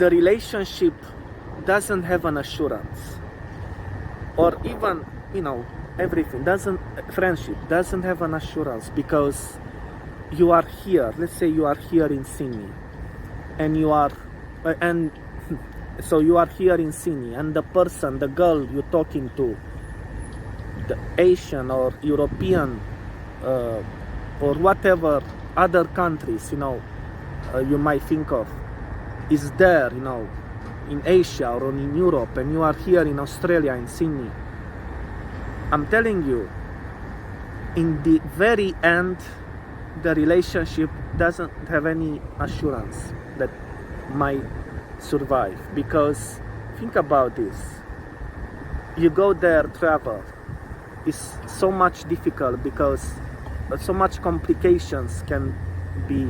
the relationship doesn't have an assurance, or even, everything doesn't, friendship doesn't have an assurance, because you are here, let's say you are here in Sydney, and so you are here in Sydney, and the girl you're talking to, the Asian or European, or whatever other countries, you might think of, is there, in Asia or in Europe, and you are here in Australia, in Sydney. I'm telling you, in the very end, the relationship doesn't have any assurance that might survive. Because think about this, you go there, travel, it's so much difficult, because so much complications can be.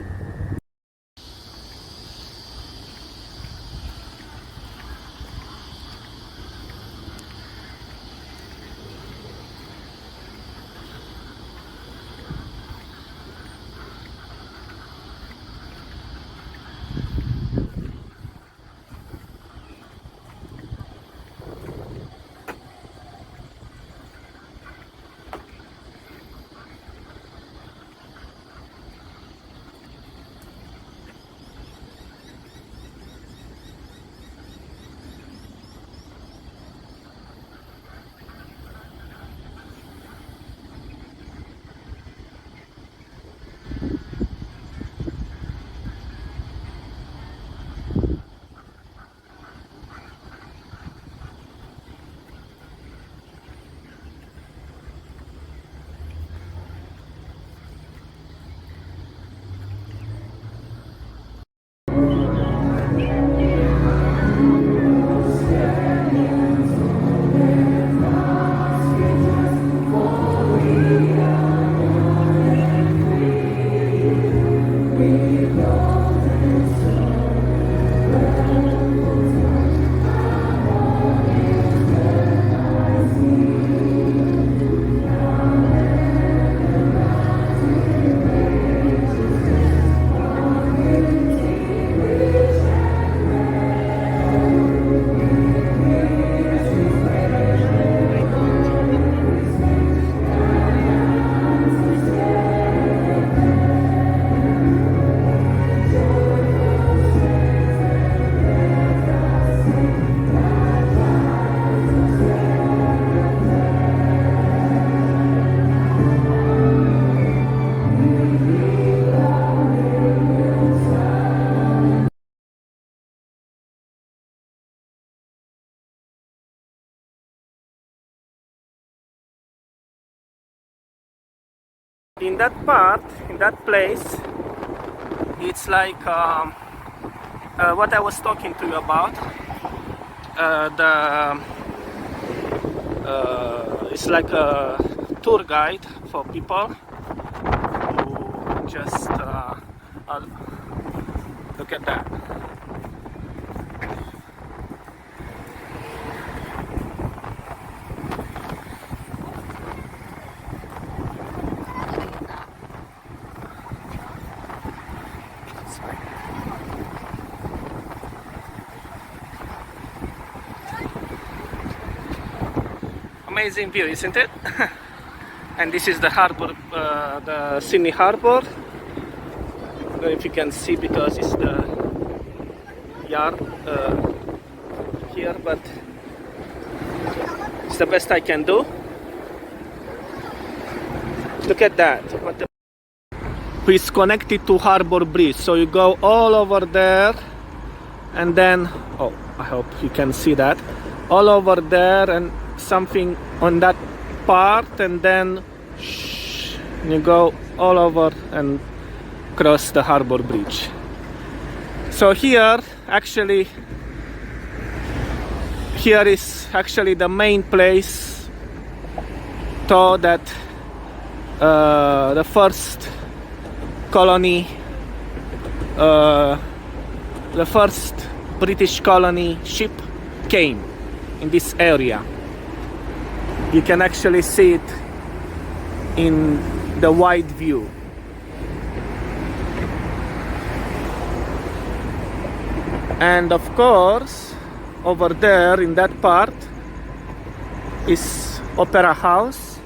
In that place, it's like what I was talking to you about. It's like a tour guide for people who just look at that. Amazing view, isn't it? And this is the harbor, the Sydney Harbor. I don't know if you can see, because it's the yard here, but it's the best I can do. Look at that. It's connected to Harbor Bridge, so you go all over there, and then, oh, I hope you can see that, all over there, and something on that part, and then you go all over and cross the Harbor Bridge. So here is actually the main place, so that the first colony, the first British colony ship came in this area. You can actually see it in the wide view. And of course, over there in that part is Opera House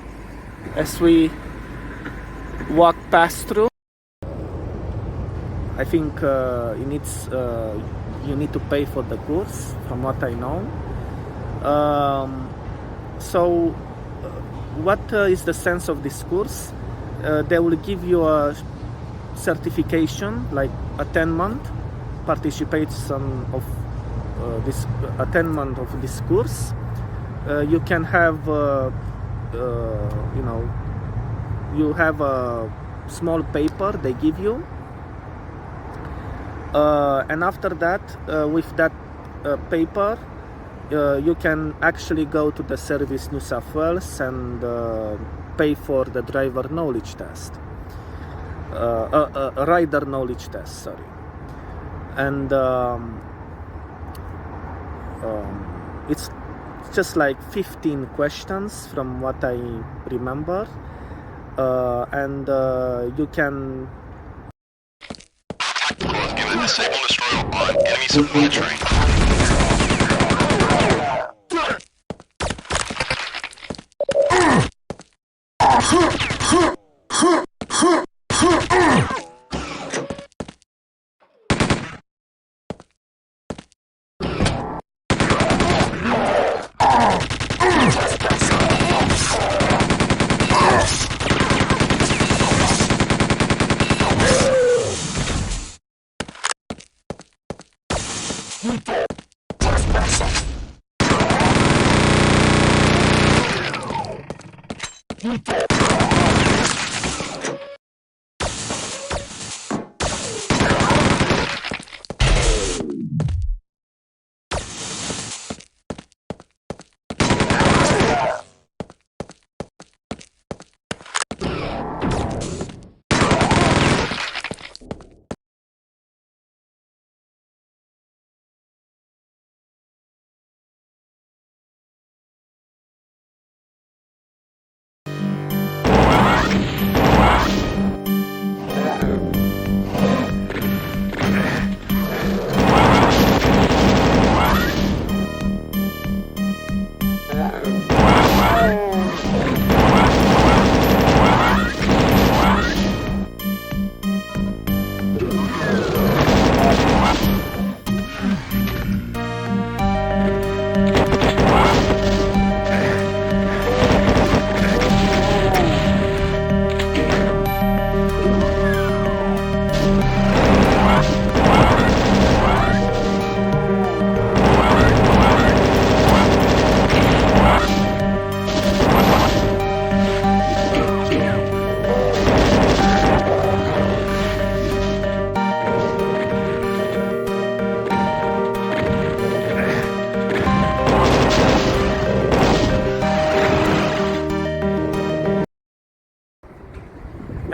as we walk past through. I think you need to pay for the course, from what I know. So, what is the sense of this course? They will give you a certification, like a 10-month participation of this a 10-month of this course. You can have, you have a small paper they give you. And after that, with that paper, you can actually go to the Service New South Wales and pay for the driver knowledge test, rider knowledge test, sorry. And it's just like 15 questions from what I remember, and you can Disable destroy on enemy supply train.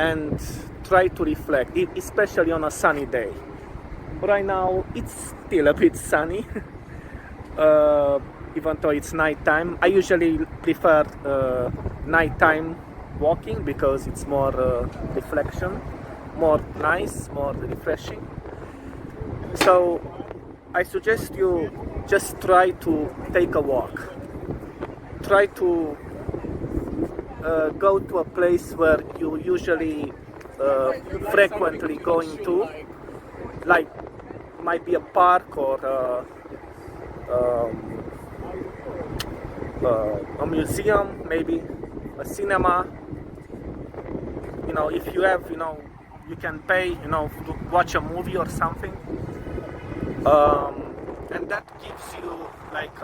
and try to reflect, especially on a sunny day. Right now it's still a bit sunny, even though it's nighttime. I usually prefer nighttime walking because it's more reflection, more nice, more refreshing. So I suggest you just try to take a walk. Try to go to a place where you usually frequently going to, like might be a park or a museum, maybe a cinema. You know, if you have, you can pay, to watch a movie or something, and that gives you like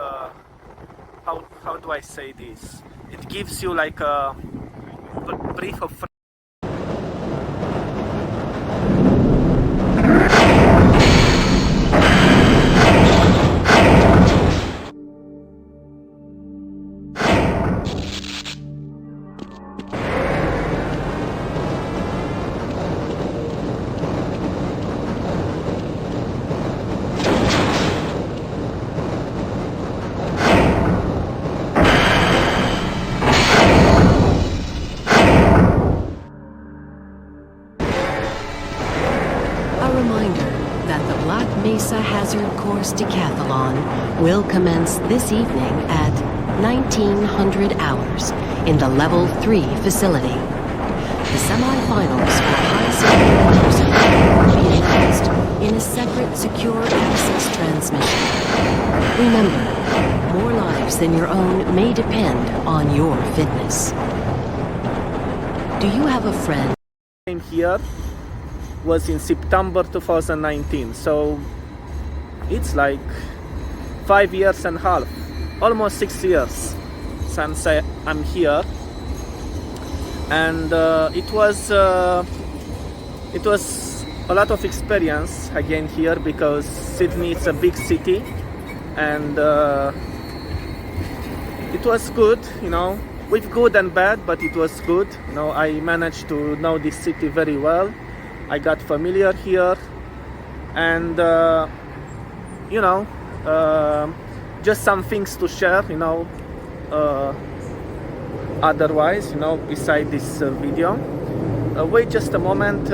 how do I say this? It gives you like a breath of that the Black Mesa Hazard Course Decathlon will commence this evening at 1900 hours in the Level 3 facility. The semifinals for high-speed winners will be announced in a separate secure access transmission. Remember, more lives than your own may depend on your fitness. Do you have a friend? Came here was in September 2019, so it's like 5 years and a half, almost 6 years since I'm here, and it was a lot of experience again here because Sydney is a big city, and it was good, you know, with good and bad, but it was good. You know, I managed to know this city very well. I got familiar here, and you know, just some things to share, you know, otherwise, you know, beside this video. Wait just a moment.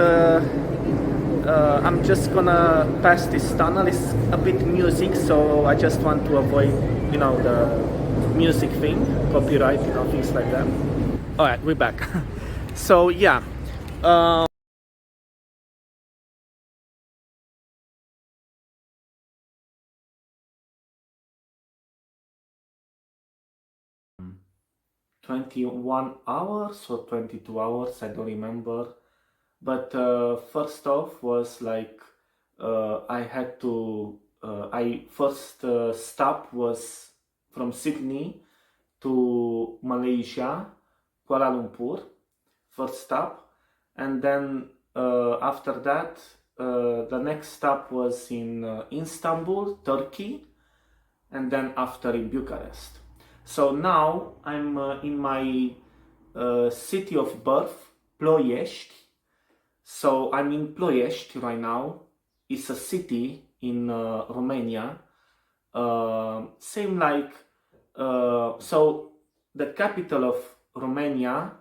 I'm just gonna pass this tunnel. It's a bit music, so I just want to avoid, you know, the music thing, copyright, you know, things like that. All right, we're back. So yeah. 21 hours or 22 hours, I don't remember. But first off was like I had to, first stop was from Sydney to Malaysia, Kuala Lumpur, first stop. And then after that, the next stop was in Istanbul, Turkey, and then after in Bucharest. So now I'm in my city of birth, Ploiești. So I'm in Ploiești right now. It's a city in Romania. Same like, so the capital of Romania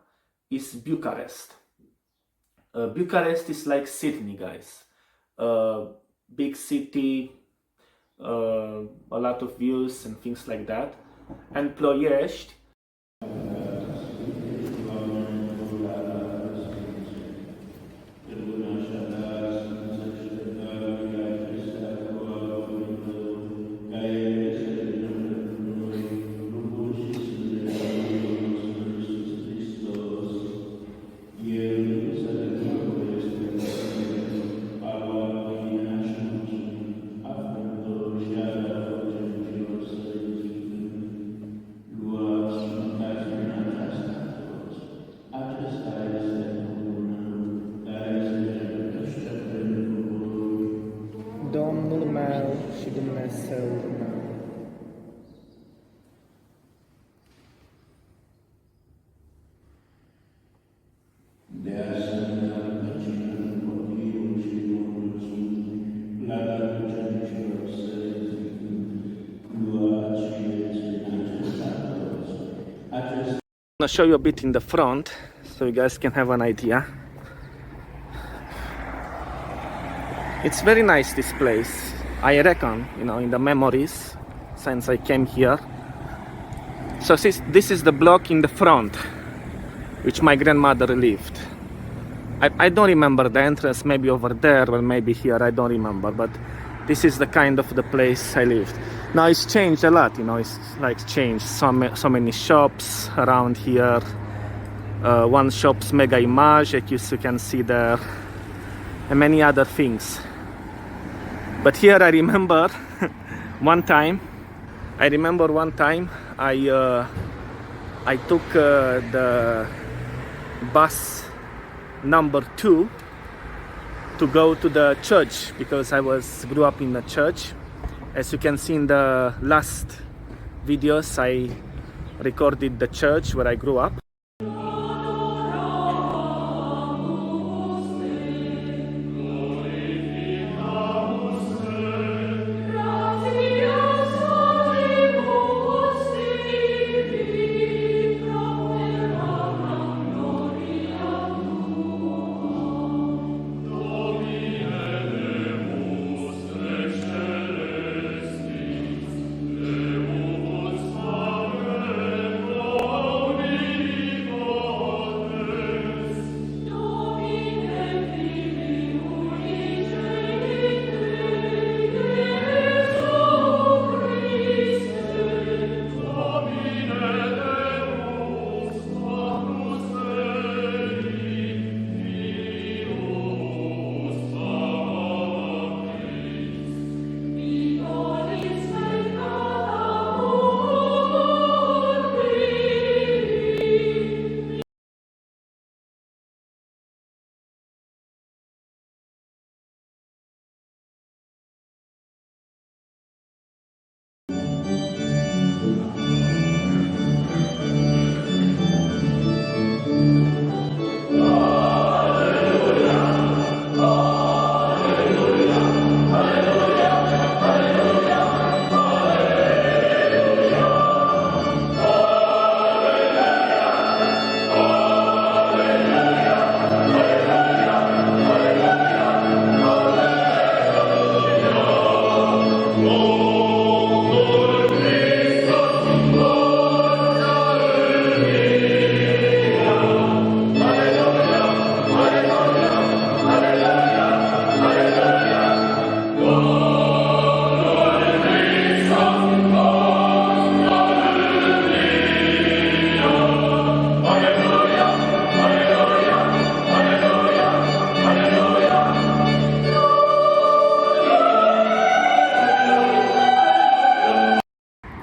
is Bucharest. Bucharest is like Sydney, guys. Big city, a lot of views and things like that. And Ploiești Domnul meu și Dumnezeul meu. I'm gonna show you a bit in the front so you guys can have an idea. It's very nice, this place. I reckon, you know, in the memories since I came here. So this is the block in the front which my grandmother lived. I don't remember the entrance, maybe over there or maybe here, I don't remember, but this is the kind of the place I lived. Now it's changed a lot, you know, it's like changed so many shops around here. One shop's Mega Image, like you can see there, and many other things. But here I remember one time I took the bus number 2 to go to the church because I grew up in the church. As you can see in the last videos, I recorded the church where I grew up.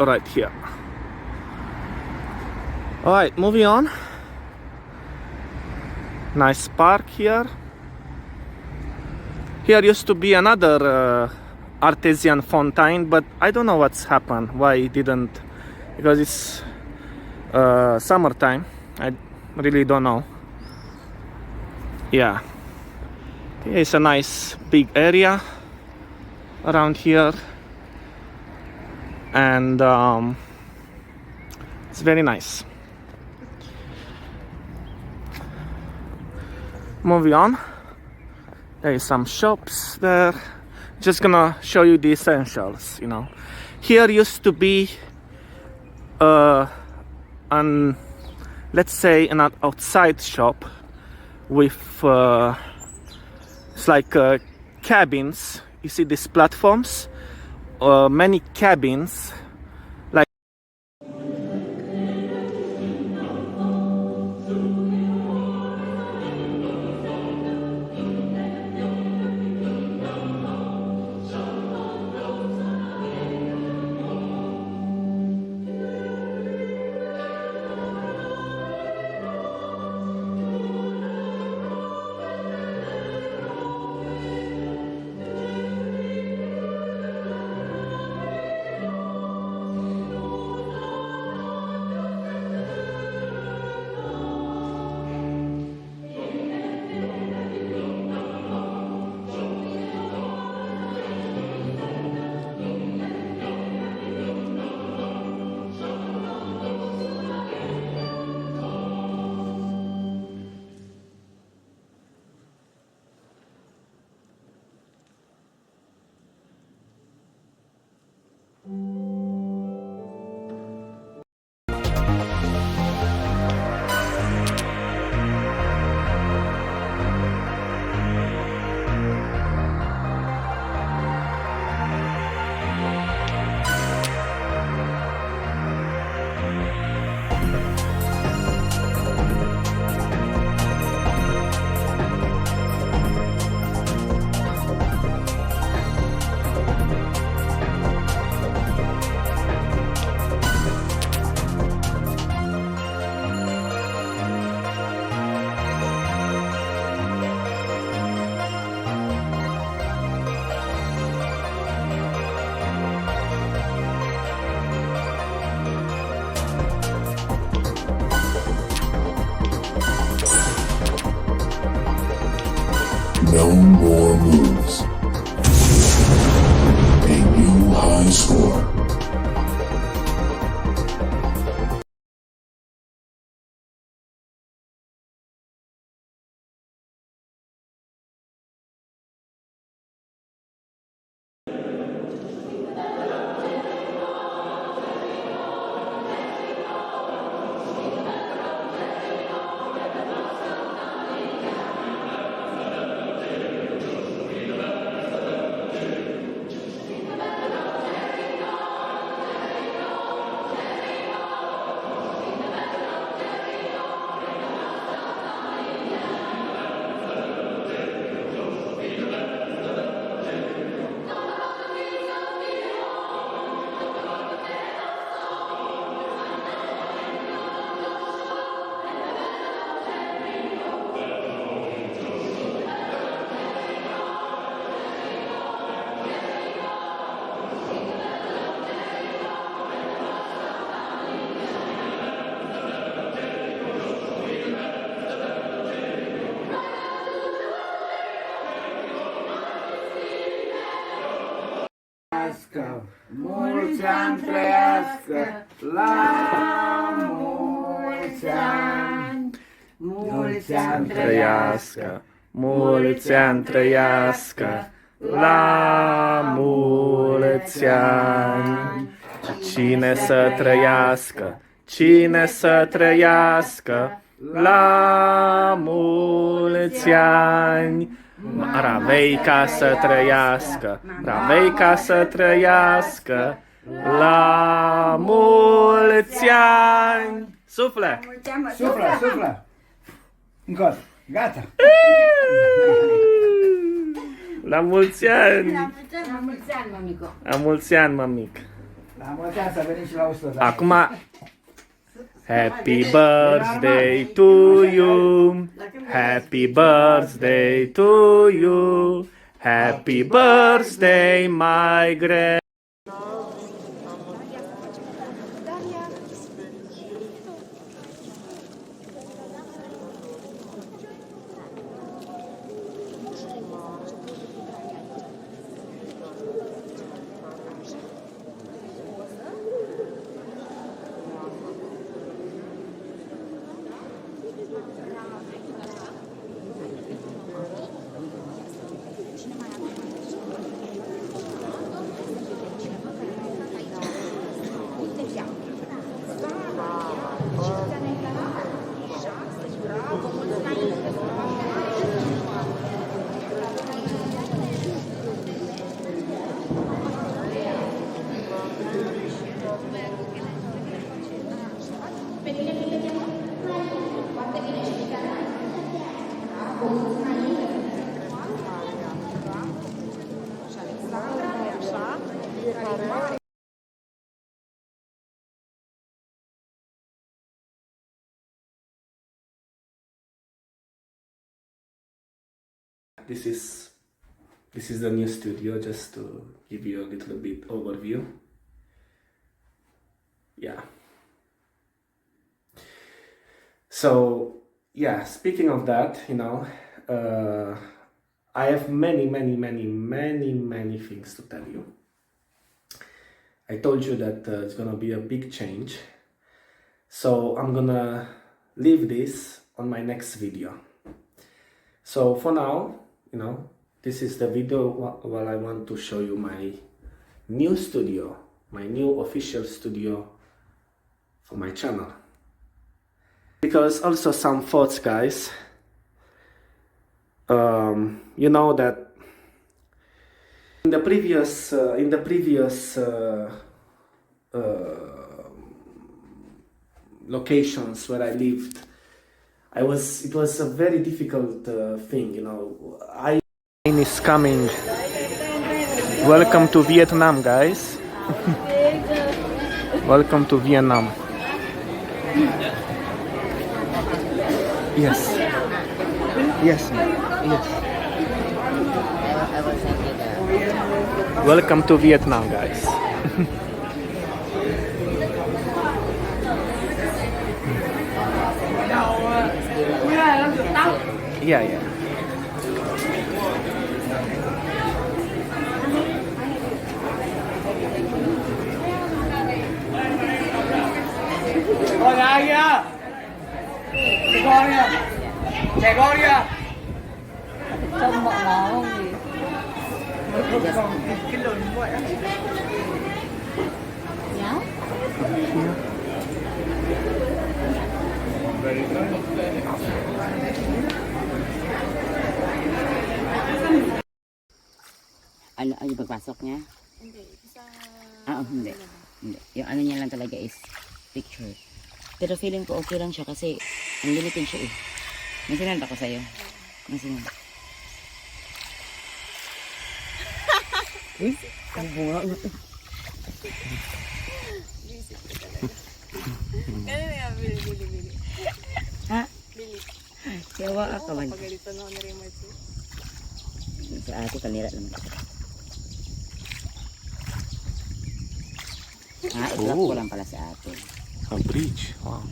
right here. Alright, moving on. Nice park here. Here used to be another artesian fountain, but I don't know what's happened, why it didn't, because it's summertime. I really don't know. Yeah, it's a nice big area around here, and it's very nice. Moving on, there is some shops there. Just gonna show you the essentials, you know. Here used to be an, let's say, an outside shop with it's like cabins. You see these platforms, many cabins, like No more moves. A new high score. Mulți ani trăiască, la mulți ani, mulți ani trăiască, mulți ani trăiască, la mulți ani. Cine să trăiască, cine să trăiască, la mulți ani. Raveica să trăiască, Raveica să trăiască, la mulți ani. Sufle! Suflă, suflă! Încă o dată. Gata! La mulți ani! La mulți ani, mămico! La mulți ani, mămic! Selamat datang sa Peninsula Ustaz. Akma. Happy birthday to you. Happy birthday to you. Happy birthday, my grand. This is the new studio, just to give you a little bit overview. Yeah. So yeah, speaking of that, I have many things to tell you. I told you that it's gonna be a big change, so I'm gonna leave this on my next video. So for now, this is the video where I want to show you my new studio, my new official studio for my channel. Because also some thoughts, guys. You know that in the previous locations where I lived, it was a very difficult thing, is coming. Welcome to Vietnam, guys. Welcome to Vietnam. Yes. Yes. Yes. Welcome to Vietnam, guys. Yeah. Con ai kìa? Trẻ con kìa. Trẻ con kìa. Trông bọn nó không gì. Cái lớn như vậy á. Nhá. Ano yung pagpasok niya? Hindi. Hindi. Yung ano niya lang talaga is picture. Pero feeling ko okay lang siya kasi ang limited siya eh. May sinanda ko sa'yo. May sinanda. Ang bunga nga. Kaya na yan, bili. Ha? Bili. Yawa ka man. Pagalito na ako na rin Marcy. Sa ate kanira naman. I-drop ko lang pala sa ate. A bridge. Wow.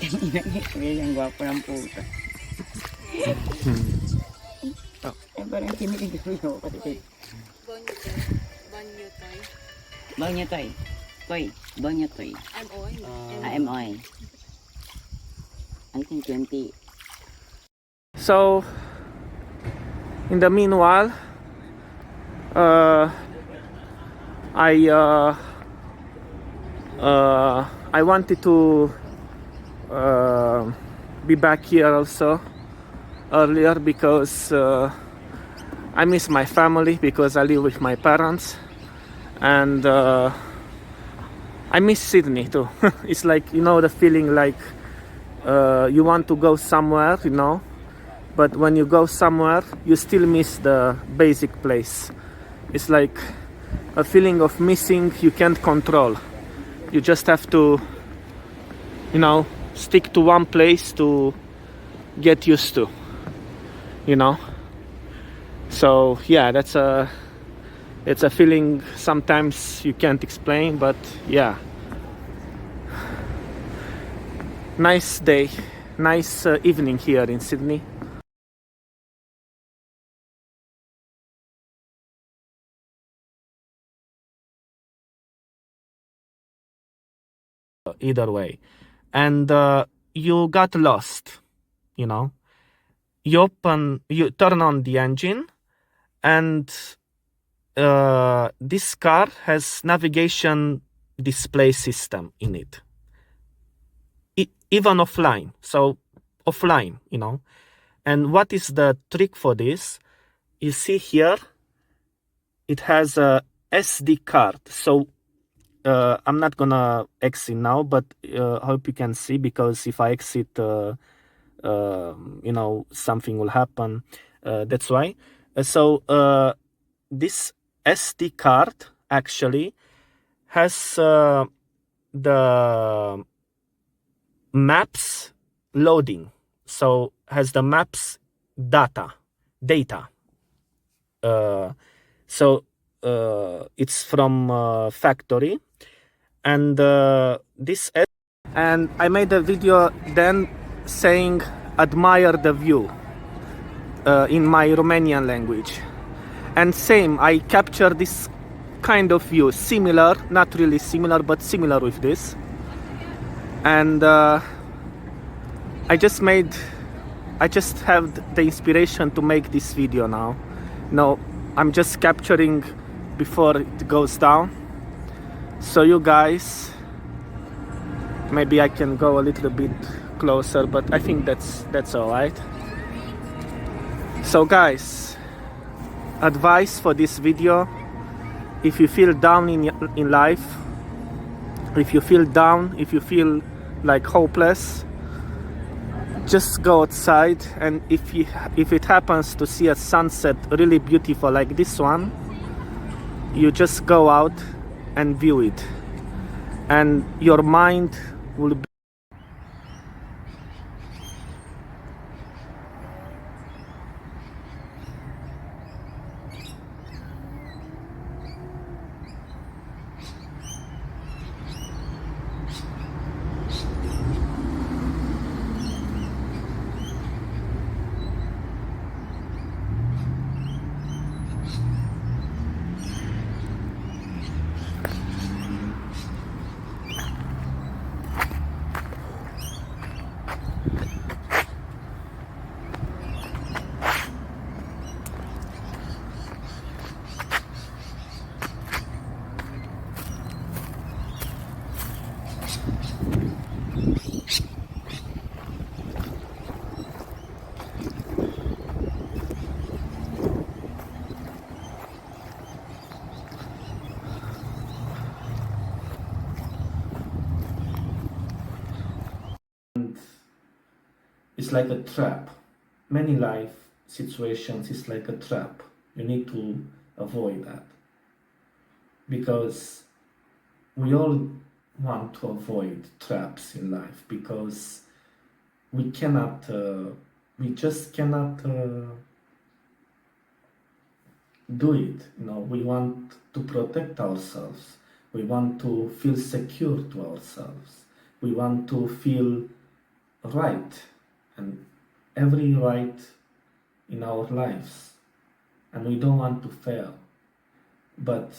Ang gwapo ng puta. Eh, parang kinilig ko yung kapatid. Banyo toy. Banyo toy. MOI. I think 20. So, in the meanwhile, I wanted to be back here also earlier because I miss my family, because I live with my parents, and I miss Sydney too. It's like, the feeling like you want to go somewhere, but when you go somewhere, you still miss the basic place. It's like a feeling of missing you can't control. You just have to, you know, stick to one place to get used to, you know. So yeah, it's a feeling sometimes you can't explain, but yeah. Nice day, nice evening here in Sydney. Either way, and you got lost, you know. You turn on the engine, and this car has navigation display system in it, even offline. So offline, you know. And what is the trick for this? You see here, it has a SD card. So I'm not gonna exit now, but I hope you can see, because if I exit, you know, something will happen. That's why. So this SD card actually has the maps loading. So has the maps data. So it's from factory, and this, and I made a video then saying admire the view in my Romanian language, and same, I capture this kind of view, similar, not really similar, but similar with this. And I just have the inspiration to make this video now. No, I'm just capturing before it goes down. So you guys, maybe I can go a little bit closer, but I think that's all right. So guys, advice for this video: if you feel down in life, if you feel down, if you feel like hopeless, just go outside, and if it happens to see a sunset really beautiful like this one, you just go out and view it, and your mind will be it's like a trap. Many life situations is like a trap. You need to avoid that, because we all want to avoid traps in life, because we just cannot do it. You know, we want to protect ourselves. We want to feel secure to ourselves. We want to feel right, and every right in our lives, and we don't want to fail. But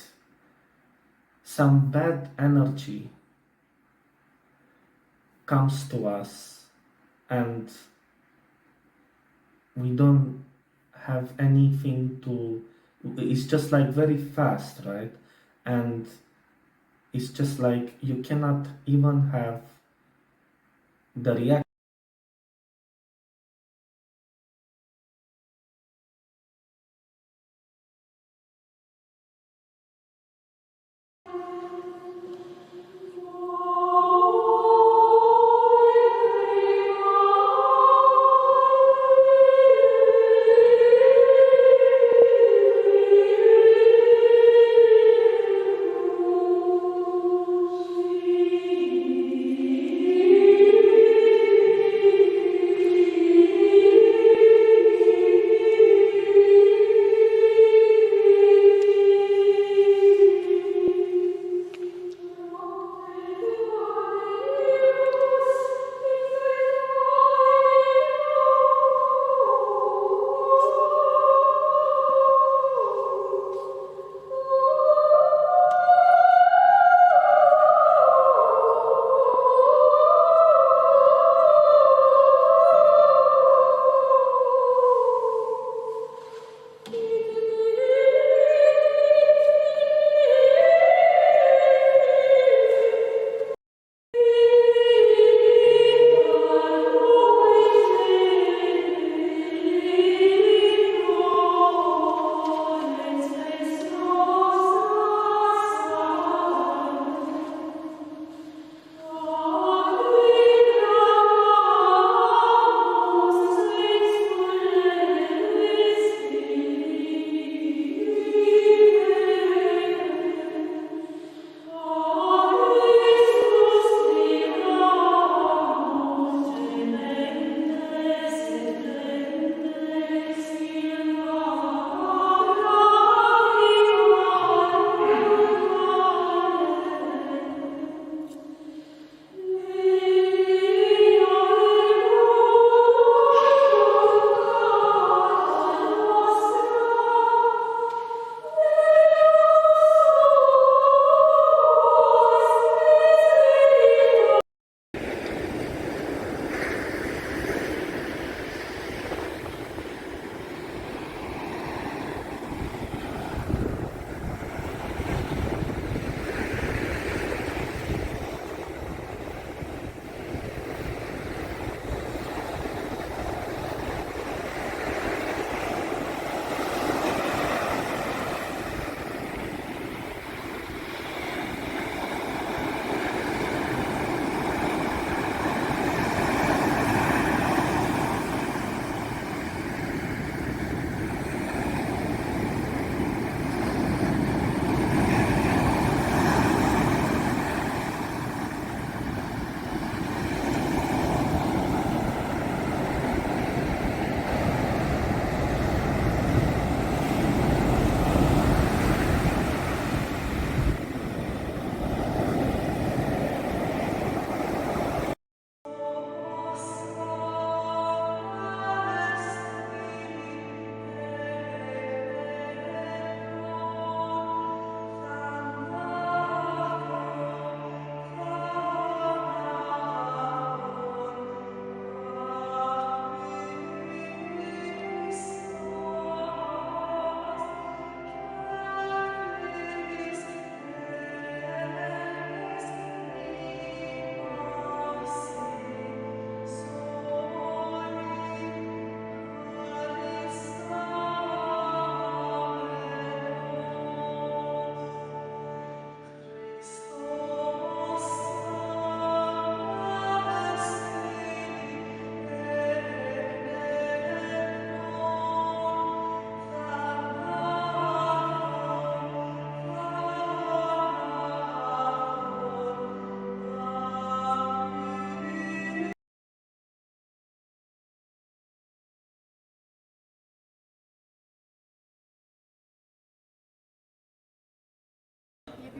some bad energy comes to us, and we don't have anything to, it's just like very fast, right? And it's just like you cannot even have the reaction.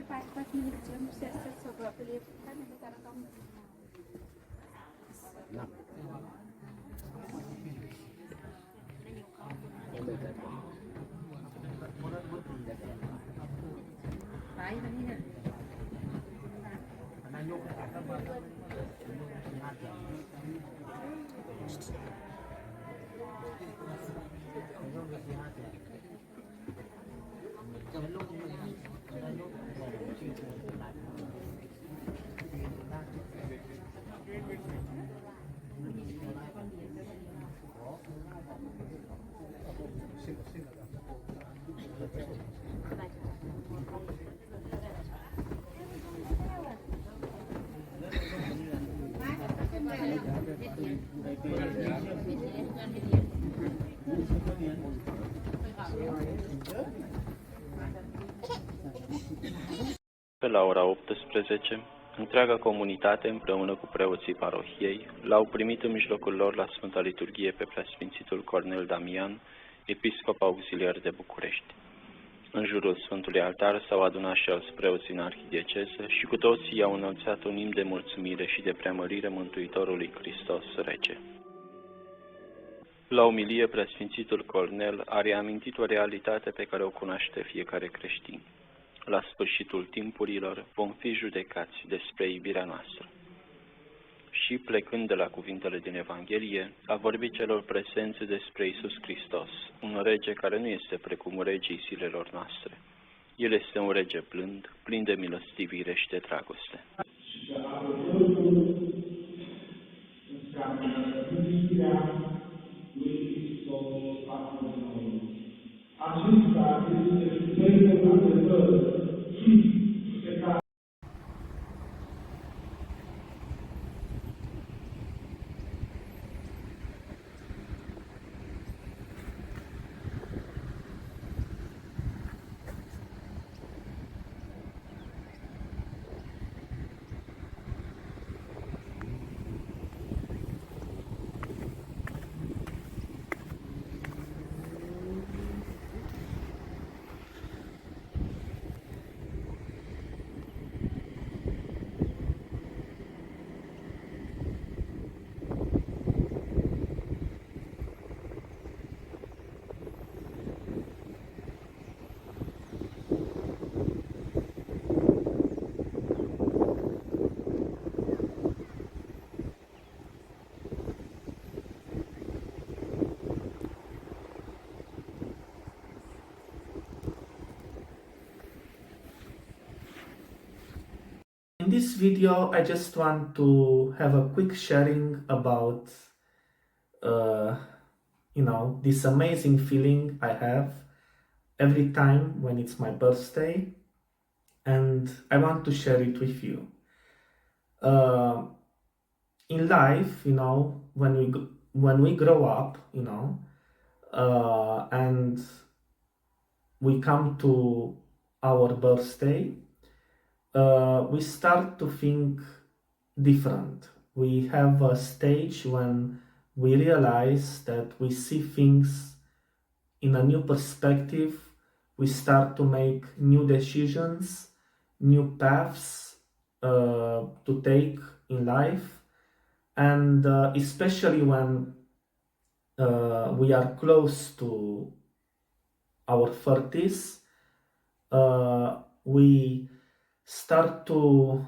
5 minutes lang set sa properly kan negara kamu. Pe la ora 18, întreaga comunitate, împreună cu preoții parohiei, l-au primit în mijlocul lor la Sfânta Liturghie pe Preasfințitul Cornel Damian, episcop auxiliar de București. În jurul Sfântului Altar s-au adunat și alți preoți în arhidieceză și cu toții i-au înălțat un imn de mulțumire și de preamărire Mântuitorului Hristos Rege. La omilie, Preasfințitul Cornel a reamintit o realitate pe care o cunoaște fiecare creștin. La sfârșitul timpurilor vom fi judecați despre iubirea noastră. Și, plecând de la cuvintele din Evanghelie, a vorbit celor prezenți despre Iisus Hristos, un rege care nu este precum regii zilelor noastre. El este un rege blând, plin de milostivire și de dragoste. In this video, I just want to have a quick sharing about, this amazing feeling I have every time when it's my birthday, and I want to share it with you. In life, when we grow up, and we come to our birthday, we start to think different. We have a stage when we realize that we see things in a new perspective. We start to make new decisions, new paths to take in life, and especially when we are close to our 30s, we start to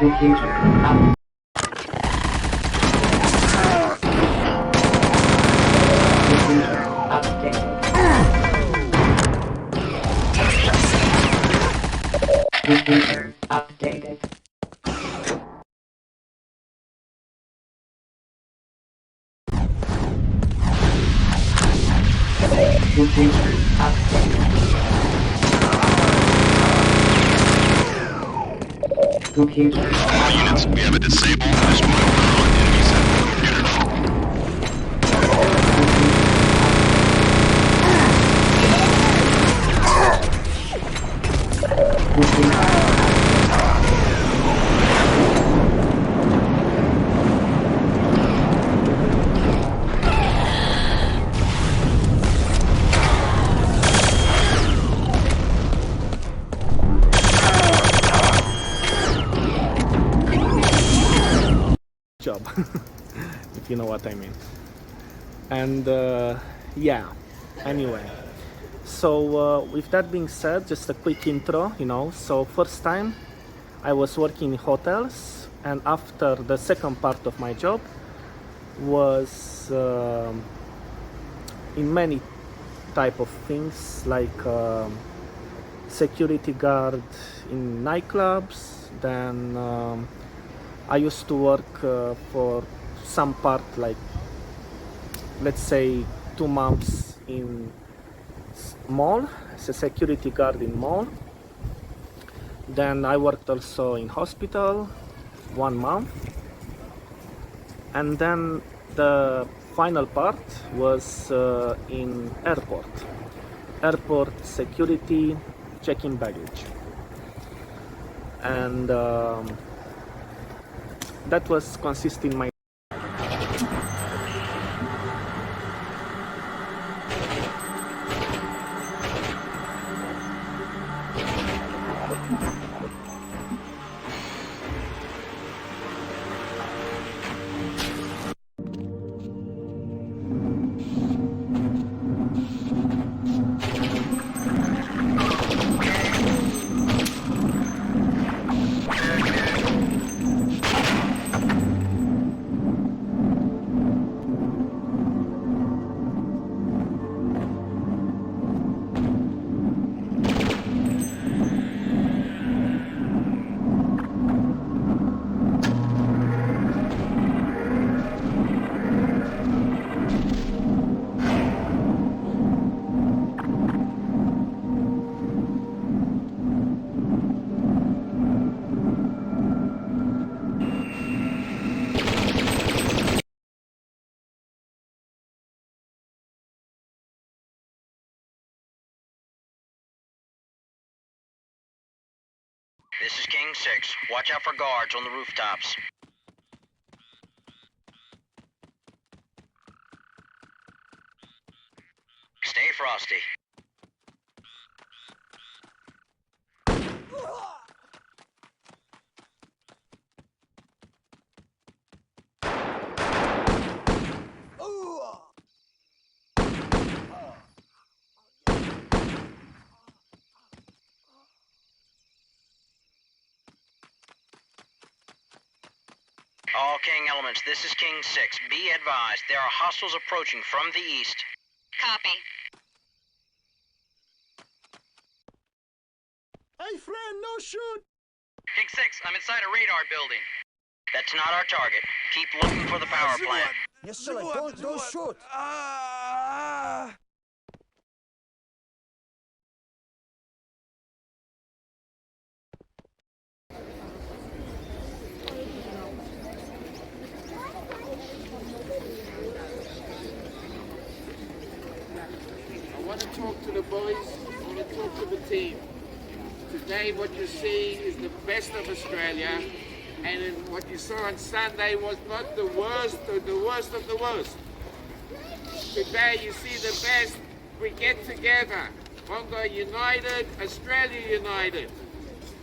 All units, we have a disabled destroy order on enemy center computer. Job, if you know what I mean. And yeah, anyway, so with that being said, just a quick intro, so first time I was working in hotels, and after the second part of my job was in many type of things, like security guard in nightclubs. Then I used to work for some part, like let's say 2 months in mall as a security guard in mall. Then I worked also in hospital 1 month, and then the final part was in airport security, checking baggage. And that was consisting my This is King 6. Watch out for guards on the rooftops. Stay frosty. All King elements, this is King 6. Be advised, there are hostiles approaching from the east. Copy. Hey friend, no shoot! King 6, I'm inside a radar building. That's not our target. Keep looking for the power plant. Yes sir, don't shoot! I want to talk to the boys, I want to talk to the team. Today what you're seeing is the best of Australia, and what you saw on Sunday was not the worst or the worst of the worst. Today you see the best, we get together. Bongo united, Australia united.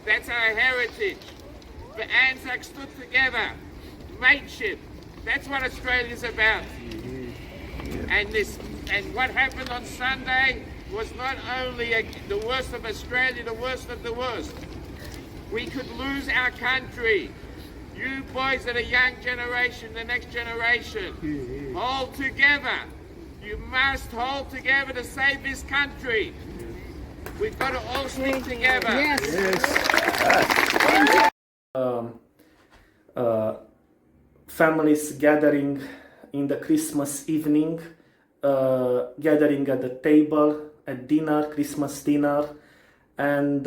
That's our heritage. The Anzac stood together, mateship. That's what Australia's about. And what happened on Sunday was not only the worst of Australia, the worst of the worst. We could lose our country. You boys are the young generation, the next generation. Hold together. You must hold together to save this country. We've got to all stick together. Families gathering in the Christmas evening, gathering at the table at dinner, Christmas dinner, and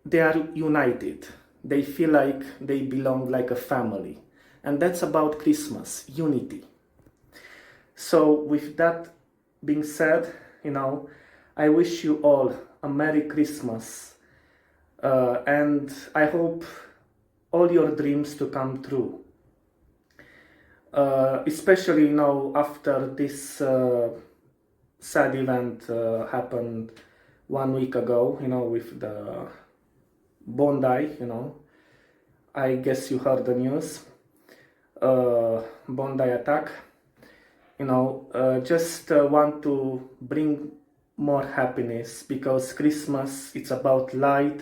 they are united. They feel like they belong like a family. And that's about Christmas, unity. So with that being said, I wish you all a Merry Christmas. And I hope all your dreams to come true. Especially after this sad event happened 1 week ago, with the Bondi, I guess you heard the news. Bondi attack. Just want to bring more happiness, because Christmas, it's about light.